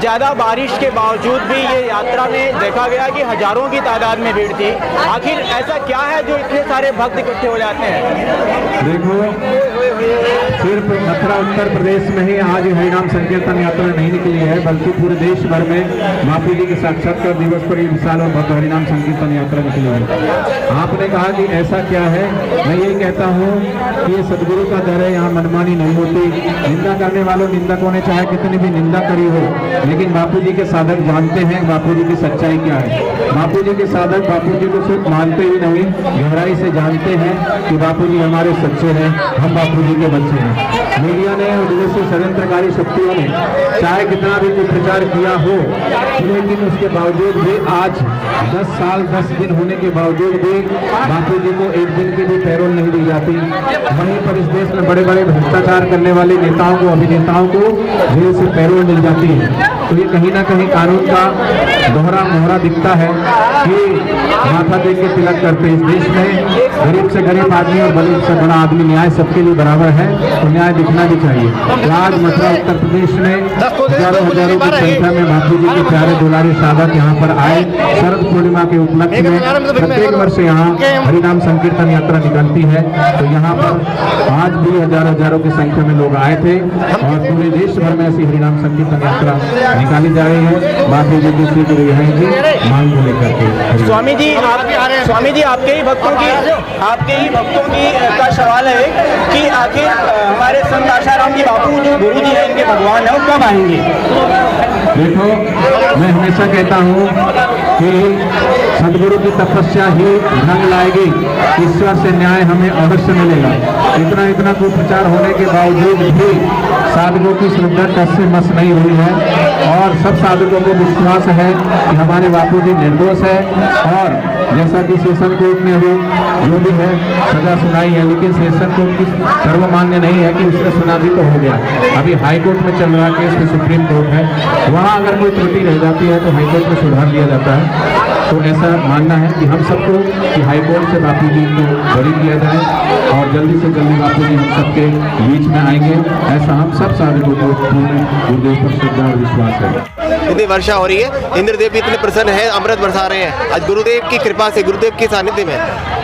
ज़्यादा बारिश के बावजूद भी ये यात्रा में देखा गया कि हजारों की तादाद में भीड़ थी। आखिर ऐसा क्या है जो इतने सारे भक्त इकट्ठे हो जाते हैं? देखो, सिर्फ मथुरा उत्तर प्रदेश में ही आज हरिनाम संकीर्तन यात्रा नहीं निकली है, बल्कि पूरे देश भर में बापू जी के साक्षात्कार दिवस पर ये विशाल और भव्य हरिनाम संकीर्तन यात्रा निकली है। आपने कहा कि ऐसा क्या है, मैं यही कहता हूँ कि ये सदगुरु का दर है, यहाँ मनमानी नहीं होती। निंदा करने वालों निंदकों ने चाहे कितनी भी निंदा करी हो, लेकिन बापू जी के साधक जानते हैं बापू जी की सच्चाई क्या है। बापू जी के साधक बापू जी को सिर्फ मानते ही नहीं, गहराई से जानते हैं कि बापू जी हमारे सच्चे हैं, हम बापू जी के बच्चे हैं। मीडिया ने और दूसरी षड्यंत्रकारी शक्तियों ने चाहे कितना भी कोई प्रचार किया हो, लेकिन उसके बावजूद भी आज 10 साल 10 दिन होने के बावजूद भी बापू जी को एक दिन की भी पैरोल नहीं दी जाती। वहीं पर इस देश में बड़े बड़े भ्रष्टाचार करने वाले नेताओं को, अभिनेताओं को जेल से पैरोल मिल जाती है। तो ये कहीं ना कहीं कानून का दोहरा मोहरा दिखता है कि माथा देख के तिलक करते। इस देश में गरीब से गरीब आदमी और बड़े से बड़ा आदमी न्याय सबके लिए बराबर है, तो न्याय दिखना भी चाहिए। तो आज मथुरा उत्तर प्रदेश में हजारों हजारों की संख्या में बापू जी के प्यारे दुलारे साधक यहाँ पर आए। शरद पूर्णिमा के उपलक्ष्य में प्रत्येक वर्ष यहाँ हरिनाम संकीर्तन यात्रा निकलती है, तो यहाँ पर आज भी हजारों हजारों की संख्या में लोग आए थे और पूरे देश भर में ऐसी हरिनाम संकीर्तन यात्रा निकाली जा रही है बापू जी की शीघ्र रिहाई की मांग को लेकर के। स्वामी जी आपके ही भक्तों की का सवाल है कि आखिर हमारे संत आशाराम जी बापू जो गुरु जी हैं, इनके भगवान है, वो कब आएंगे? देखो, मैं हमेशा कहता हूँ कि सदगुरु की तपस्या ही ढंग लाएगी, ईश्वर से न्याय हमें अवश्य मिलेगा। इतना कुप्रचार होने के बावजूद भी साधकों की श्रद्धा टस से मस नहीं हुई है और सब साधकों को विश्वास है कि हमारे बापू जी निर्दोष है। और जैसा कि सेशन कोर्ट ने भी जो भी है सजा सुनाई है, लेकिन सेशन कोर्ट की सर्वमान्य नहीं है कि उसने सुना भी तो हो गया। अभी हाई कोर्ट में चल रहा केस में सुप्रीम कोर्ट है, वहाँ अगर कोई त्रुटि रह जाती है तो हाई कोर्ट में सुधार दिया जाता है। तो ऐसा मानना है कि हम सबको कि हाई कोर्ट से बापू जी को बरी किया जाए और जल्दी से जल्दी बापू जी हम सबके बीच में आएंगे, ऐसा हम सब साधकों को पूर्ण गुरुदेव पर श्रद्धा और विश्वास है। इतनी वर्षा हो रही है, इंद्रदेव भी इतने प्रसन्न है, अमृत बरसा रहे हैं। आज गुरुदेव की कृपा से, गुरुदेव के सानिध्य में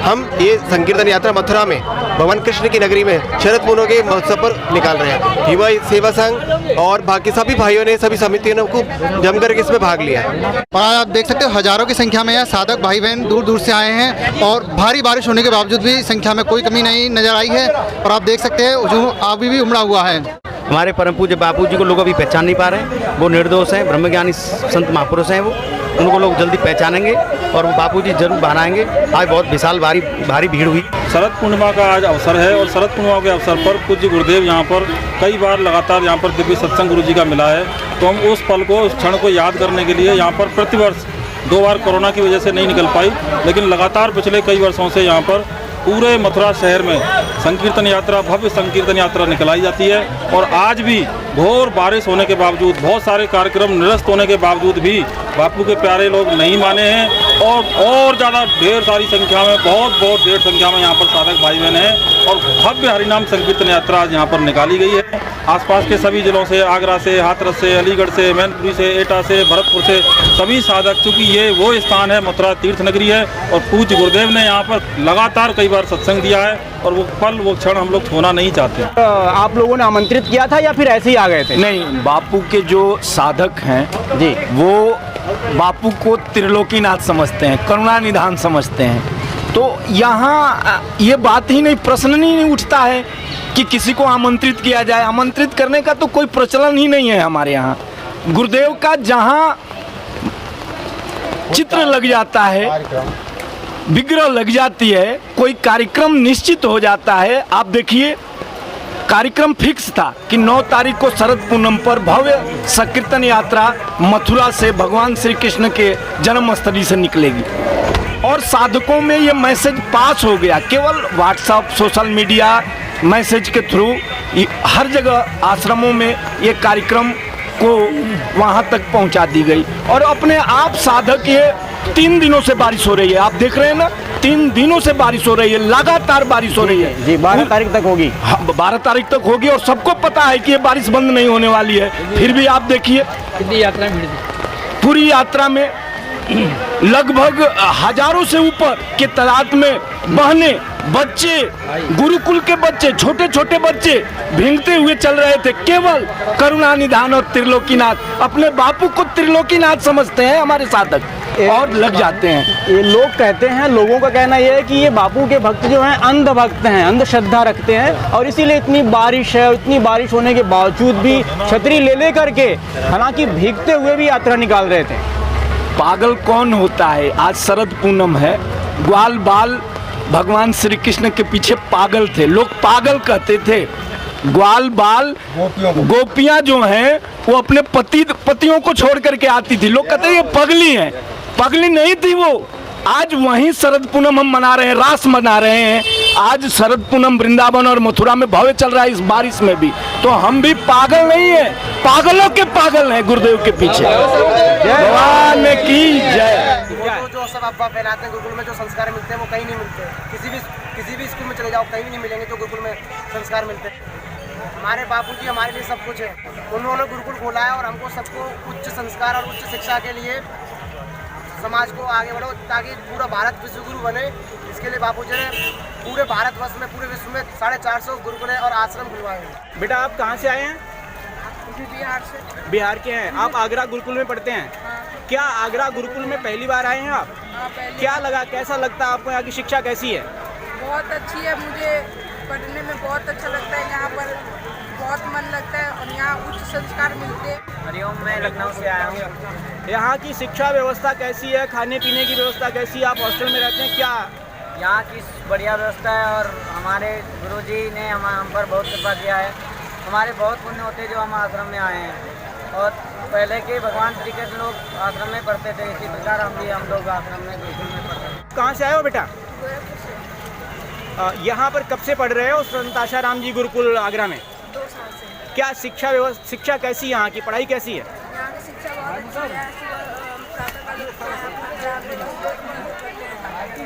हम ये संकीर्तन यात्रा मथुरा में भगवान कृष्ण की नगरी में शरद पूर्णिमा के महोत्सव पर निकाल रहे हैं। युवा सेवा संघ और बाकी सभी भाइयों ने, सभी समितियों ने खूब जमकर इसमें भाग लिया। और आप देख सकते हो हजारों की संख्या में साधक भाई बहन दूर दूर से आए हैं और भारी बारिश होने के बावजूद भी संख्या में कोई कमी नहीं नजर आई है। और आप देख सकते हैं जो अभी भी उमड़ा हुआ है। हमारे परम पूज्य बापू जी को लोग अभी पहचान नहीं पा रहे हैं। वो निर्दोष हैं, ब्रह्मज्ञानी संत महापुरुष हैं। वो उनको लोग जल्दी पहचानेंगे और वो बापू जी जरूर बाहर आएंगे। आज बहुत विशाल भारी भीड़ हुई। शरद पूर्णिमा का आज अवसर है और शरद पूर्णिमा के अवसर पर पूज्य गुरुदेव यहाँ पर कई बार लगातार यहाँ पर दिव्य सत्संग गुरु जी का मिला है। तो हम उस पल को, उस क्षण को याद करने के लिए यहाँ पर प्रतिवर्ष 2 बार कोरोना की वजह से नहीं निकल पाई, लेकिन लगातार पिछले कई वर्षों से यहाँ पर पूरे मथुरा शहर में संकीर्तन यात्रा, भव्य संकीर्तन यात्रा निकलाई जाती है। और आज भी घोर बारिश होने के बावजूद, बहुत सारे कार्यक्रम निरस्त होने के बावजूद भी बापू के प्यारे लोग नहीं माने हैं और ज़्यादा ढेर सारी संख्या में, बहुत ढेर संख्या में यहाँ पर साधक भाई बहन हैं और भव्य हरिनाम संकीर्तन यात्रा आज यहाँ पर निकाली गई है। आसपास के सभी जिलों से, आगरा से, हाथरस से, अलीगढ़ से, मैनपुरी से, एटा से, भरतपुर से सभी साधक, चूँकि ये वो स्थान है, मथुरा तीर्थ नगरी है और पूज्य गुरुदेव ने यहाँ पर लगातार कई बार सत्संग दिया है और वो पल, वो क्षण हम लोग छोड़ना नहीं चाहते। आप लोगों ने आमंत्रित किया था या फिर ऐसे ही आ गए थे? नहीं, बापू के जो साधक हैं जी, वो बापू को त्रिलोकीनाथ समझते हैं, करुणा निधान समझते हैं। तो यहाँ ये बात ही नहीं, प्रश्न ही नहीं उठता है कि किसी को आमंत्रित किया जाए। आमंत्रित करने का तो कोई प्रचलन ही नहीं है हमारे यहाँ। गुरुदेव का जहाँ चित्र लग जाता है, विग्रह लग जाती है, कोई कार्यक्रम निश्चित हो जाता है। आप देखिए, कार्यक्रम फिक्स था कि 9 तारीख को शरद पूनम पर भव्य संकीर्तन यात्रा मथुरा से भगवान श्री कृष्ण के जन्मस्थली से निकलेगी और साधकों में ये मैसेज पास हो गया। केवल व्हाट्सएप, सोशल मीडिया मैसेज के थ्रू हर जगह आश्रमों में ये कार्यक्रम को वहाँ तक पहुँचा दी गई और अपने आप साधक ये 3 दिनों से बारिश हो रही है, आप देख रहे हैं ना, 3 दिनों से बारिश हो रही है, लगातार बारिश हो रही है जी 12 तारीख तक होगी। हाँ, 12 तारीख तक होगी और सबको पता है कि ये बारिश बंद नहीं होने वाली है। फिर भी आप देखिए कितनी यात्रा भीड़ थी। पूरी यात्रा में लगभग हजारों से ऊपर के तादाद में बहने, बच्चे, गुरुकुल के बच्चे, छोटे छोटे बच्चे भींगते हुए चल रहे थे। केवल करुणानिधान और त्रिलोकीनाथ, अपने बापू को त्रिलोकीनाथ समझते हैं हमारे साधक और लग जाते हैं। ये लोग कहते हैं, लोगों का कहना यह है कि ये बापू के भक्त जो हैं अंध भक्त हैं, अंधश्रद्धा रखते हैं और इसीलिए इतनी बारिश है, इतनी बारिश होने के बावजूद भी छतरी ले करके, हालांकि भीगते हुए भी यात्रा निकाल रहे थे। पागल कौन होता है? आज शरद पूनम है, ग्वाल बाल भगवान श्री कृष्ण के पीछे पागल थे, लोग पागल कहते थे। ग्वाल बाल गोपियां जो हैं वो अपने पतियों को छोड़ करके आती थी, लोग कहते हैं ये पगली है। पगली नहीं थी वो। आज वहीं शरद पूनम हम मना रहे हैं, रास मना रहे हैं। आज शरद पूनम वृंदावन और मथुरा में भव्य चल रहा है, इस बारिश में भी। तो हम भी पागल नहीं है, पागलों के पागल हैं गुरुदेव के पीछे। भगवान की जय। जो सब अफवाह फैलाते हैं, गुरुकुल में जो संस्कार मिलते हैं वो कहीं नहीं मिलते। किसी भी स्कूल में चले जाओ कहीं नहीं मिलेंगे जो गुरुकुल में संस्कार मिलते हैं। हमारे बापूजी हमारे लिए सब कुछ है, उन्होंने गुरुकुल खोला है और हमको सबको उच्च संस्कार और उच्च शिक्षा के लिए समाज को आगे बढ़ो ताकि पूरा भारत विश्व गुरु बने। इसके लिए बापूजी ने पूरे भारतवर्ष में, पूरे विश्व में 450 गुरुकुल और आश्रम खुलवाए हैं। बेटा आप कहाँ से आए हैं? बिहार से। बिहार के हैं आप? आगरा गुरुकुल में पढ़ते हैं? क्या आगरा गुरुकुल में पहली बार आए हैं आप? क्या लगा, कैसा लगता है आपको? यहाँ की शिक्षा कैसी है? बहुत अच्छी है, मुझे पढ़ने में बहुत अच्छा लगता है। यहाँ पर बहुत मन लगता है और यहाँ उच्च संस्कार मिलते हैं। हरिओम, मैं लखनऊ से आया हूँ। यहाँ की शिक्षा व्यवस्था कैसी है? खाने पीने की व्यवस्था कैसी है? आप हॉस्टल में रहते हैं क्या? यहाँ की बढ़िया व्यवस्था है और हमारे गुरुजी ने हम पर बहुत कृपा किया है। हमारे बहुत पुण्य होते हैं जो हम आश्रम में आए हैं और पहले के भगवान श्री कृष्ण लोग आश्रम में पढ़ते थे, इसी प्रकार हम लोग आश्रम में गुरुकुल में पढ़ते हैं। कहाँ से आए हो बेटा? यहाँ पर कब से पढ़ रहे हो? संत आशाराम जी गुरुकुल आगरा में 2 साल से। क्या शिक्षा कैसी, यहाँ की पढ़ाई कैसी है? यहाँ की शिक्षा बहुत अच्छी है। प्रातःकाल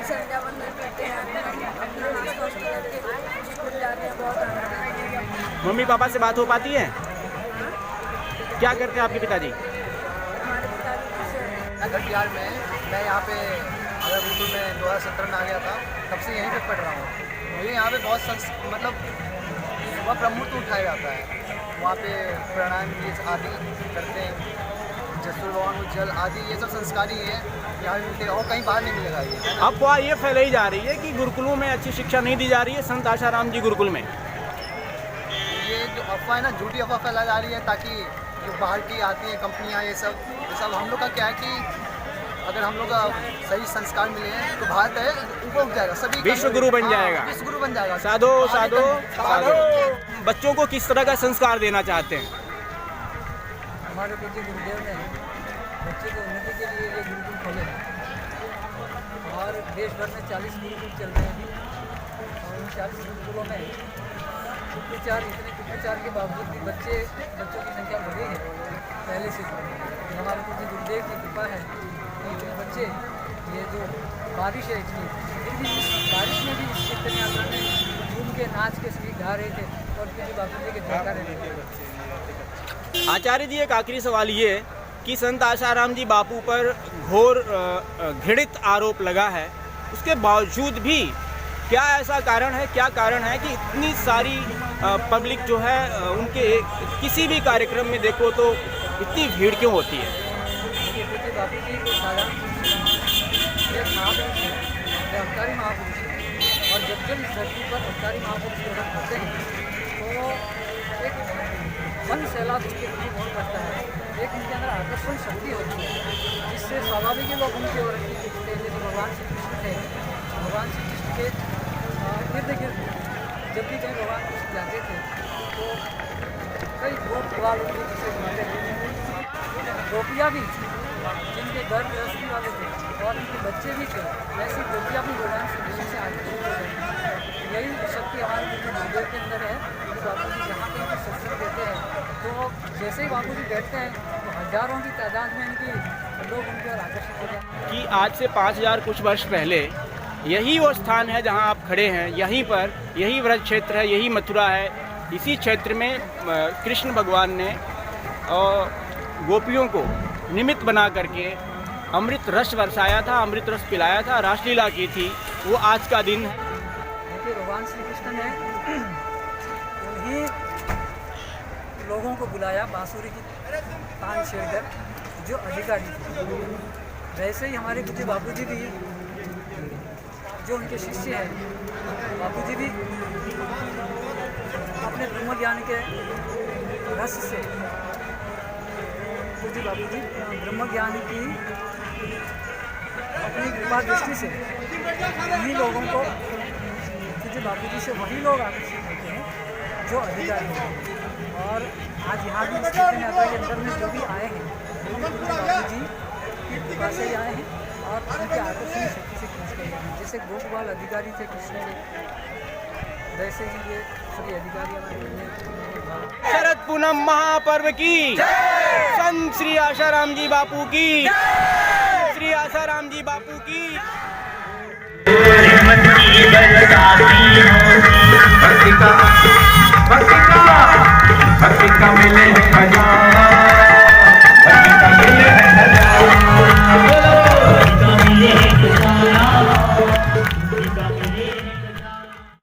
संध्या वंदन करते हैं, अपना नाश्ता करके स्कूल जाते हैं, बहुत आनंद आता है। मम्मी पापा से बात हो पाती है? क्या करते हैं आपके पिताजी? हमारे पिताजी बिहार में मैं यहाँ पे आगरा गुरुकुल में 2017 में आ गया था, तब से यहीं पे पढ़ रहा हूँ। मुझे यहाँ पे बहुत मतलब सुबह ब्रह्मुहूर्त उठाया जाता है, वहाँ पे प्राणायाम ये आदि करते हैं, जसुर भगवान को जल आदि ये सब संस्कार ही है यहाँ भी मिलते हैं और कहीं बाहर नहीं मिलेगा ये। अफवाह ये फैलाई जा रही है कि गुरुकुलों में अच्छी शिक्षा नहीं दी जा रही है संत आशाराम जी गुरुकुल में। ये जो अफवाह है ना, झूठी अफवाह फैलाई जा रही है ताकि जो बाहर की आती हैं कंपनियाँ ये सब हम लोग का क्या है कि अगर हम लोग सही संस्कार मिले हैं तो भारत है ऊपर उठ जाएगा, सभी विश्व गुरु बन जाएगा। विश्व गुरु बन जाएगा। साधो साधो साधो। बच्चों को किस तरह का संस्कार देना चाहते हैं? हमारे पूज्य गुरुदेव ने बच्चे की उन्नति के लिए ये गुरुकुल खोले हैं और देश भर में 40 गुरुकुल चल रहे हैं और उन 40 गुरुकुलों में कुप्रचार के बावजूद भी बच्चों की संख्या बढ़ी है पहले से। हमारे पूज्य गुरुदेव की कृपा है कि बच्चे ये जो बारिश है इतनी, फिर भी इस बारिश में भी इस कीर्तन यात्रा में झूम के नाच के सभी गा रहे थे और पूज्य बापू जी के जयकारे रहे थे। आचार्य जी एक आखिरी सवाल ये कि संत आशाराम जी बापू पर घोर घृणित आरोप लगा है, उसके बावजूद भी क्या ऐसा कारण है, क्या कारण है कि इतनी सारी पब्लिक जो है उनके किसी भी कार्यक्रम में देखो तो इतनी भीड़ क्यों होती है? देखिए बापू जी को साधारण एक महापुरुष है, अवतारी महापुरुष है और जब इस धरती पर अवतारी महापुरुष प्रकट होते हैं तो एक मन सैलाब उनके प्रति बहुत बढ़ता है, एक उनके अंदर आकर्षण शक्ति होती है जिससे स्वाभाविक ही लोग उनकी ओर खींचते हैं। जैसे भगवान श्री कृष्ण थे, भगवान श्री कृष्ण के इर्द गिर्द जब भी कहीं भगवान कृष्ण जाते थे तो कई गोप ग्वाल उनके पीछे घूमते थे। गोपियाँ भी जिनके घर गृहस्थी वाले थे और उनके बच्चे भी थे, वैसी गोपियाँ भी भगवान श्री कृष्ण से आकर्षित हो गई। यही शक्ति हमारे गुरुदेव के अंदर है कि बापू जी जहाँ कहीं भी सत्संग देते हैं तो जैसे ही बापू जी बैठते हैं तो हजारों की तादाद में इनकी लोग उनकी ओर आकर्षित हो जाए। कि आज से 5000 कुछ वर्ष पहले यही वो स्थान है जहां आप खड़े हैं, यहीं पर यही व्रज क्षेत्र है, यही मथुरा है। इसी क्षेत्र में कृष्ण भगवान ने गोपियों को निमित्त बना करके अमृत रस बरसाया था, अमृत रस पिलाया था, रासलीला की थी। वो आज का दिन है। देखिए भगवान श्री कृष्ण ने उन्हीं लोगों को बुलाया बांसुरी की तान छेड़कर जो अधिकारी थे। वैसे ही हमारे पूज्य बापूजी भी जो उनके शिष्य हैं, बापूजी भी अपने ब्रह्म ज्ञान के रस से पूज्य बापूजी ब्रह्म ज्ञान की अपनी कृपा दृष्टि से उन्हीं लोगों को पूज्य बापूजी से वही लोग आकर्षित होते हैं जो अधिकारी हैं। और आज यहाँ भी इस चैतन्य यात्रा के अंदर में जो भी आए हैं वो पूज्य बापूजी की कृपा से ही आए हैं और उनके आकर्षण शक्ति से खींच कर आए हैं। जैसे गोपबाल अधिकारी थे कृष्ण के, वैसे ही ये सभी अधिकारी हमारे शरद पूनम महापर्व की संत श्री आशाराम जी बापू की, श्री आशाराम जी बापू की।